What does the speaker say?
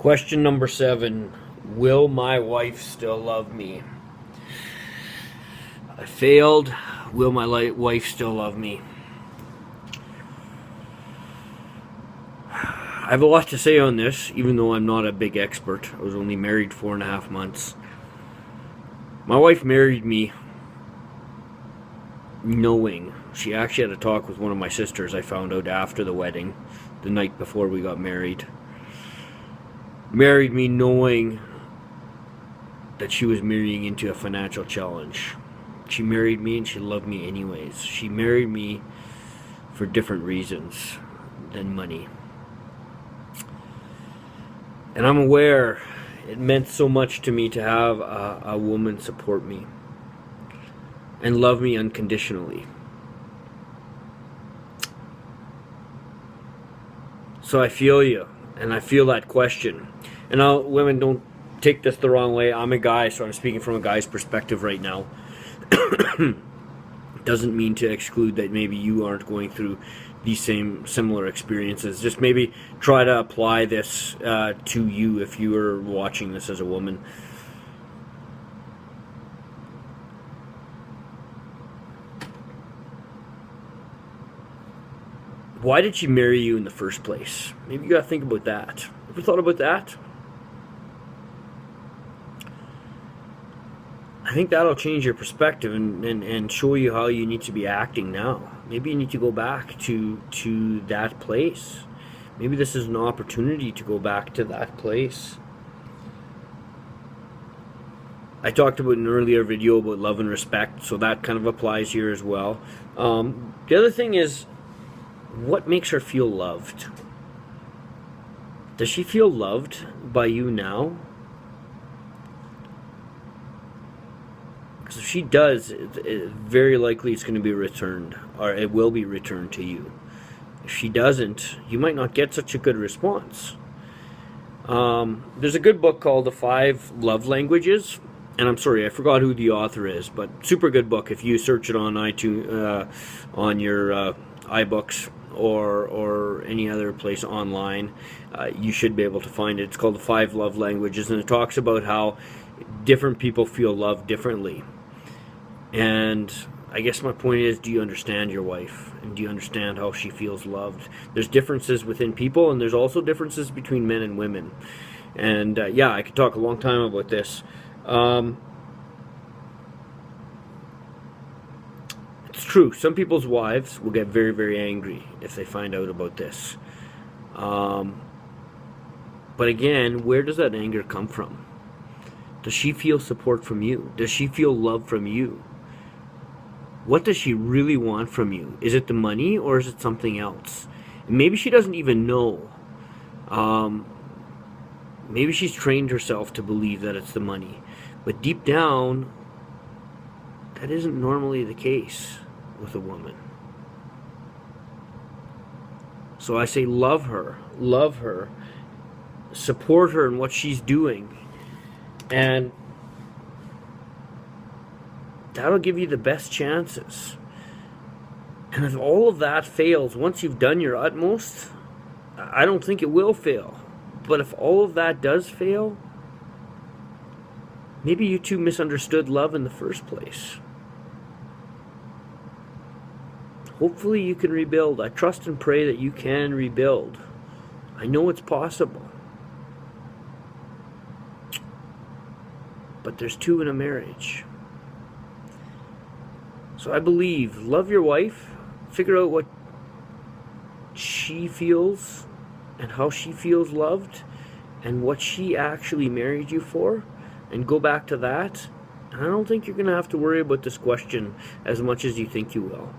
Question number 7. Will my wife still love me? I failed. Will my wife still love me? I have a lot to say on this, even though I'm not a big expert. I was only married 4.5 months. My wife married me knowing. She actually had a talk with one of my sisters, I found out after the wedding, the night before we got married. Married me knowing that she was marrying into a financial challenge. She married me and she loved me anyways. She married me for different reasons than money. And I'm aware it meant so much to me to have a woman support me and love me unconditionally. So I feel you, and I feel that question. And now, women, don't take this the wrong way. I'm a guy, so I'm speaking from a guy's perspective right now. Doesn't mean to exclude that maybe you aren't going through these similar experiences. Just maybe try to apply this to you if you are watching this as a woman. Why did she marry you in the first place? Maybe you gotta think about that. Ever thought about that? I think that'll change your perspective and show you how you need to be acting now. Maybe you need to go back to that place. Maybe this is an opportunity to go back to that place. I talked about in an earlier video about love and respect, so that kind of applies here as well. The other thing is, what makes her feel loved? Does she feel loved by you now? Because if she does, very likely it's going to be returned, or it will be returned to you. If she doesn't, you might not get such a good response. There's a good book called The 5 Love Languages, and I'm sorry, I forgot who the author is, but super good book. If you search it on iTunes, on your iBooks, or any other place online, you should be able to find it. It's called The 5 Love Languages, and it talks about how different people feel love differently. And I guess my point is, do you understand your wife? And do you understand how she feels loved? There's differences within people, and there's also differences between men and women. And yeah, I could talk a long time about this. It's true, some people's wives will get very, very angry if they find out about this. But again, where does that anger come from? Does she feel support from you? Does she feel love from you? What does she really want from you? Is it the money, or is it something else? And maybe she doesn't even know. Maybe she's trained herself to believe that it's the money. But deep down, that isn't normally the case with a woman. So I say love her, support her in what she's doing, and that'll give you the best chances. And if all of that fails, once you've done your utmost, I don't think it will fail. But if all of that does fail, maybe you two misunderstood love in the first place. Hopefully you can rebuild. I trust and pray that you can rebuild. I know it's possible. But there's two in a marriage. So I believe, love your wife, figure out what she feels and how she feels loved and what she actually married you for, and go back to that. And I don't think you're going to have to worry about this question as much as you think you will.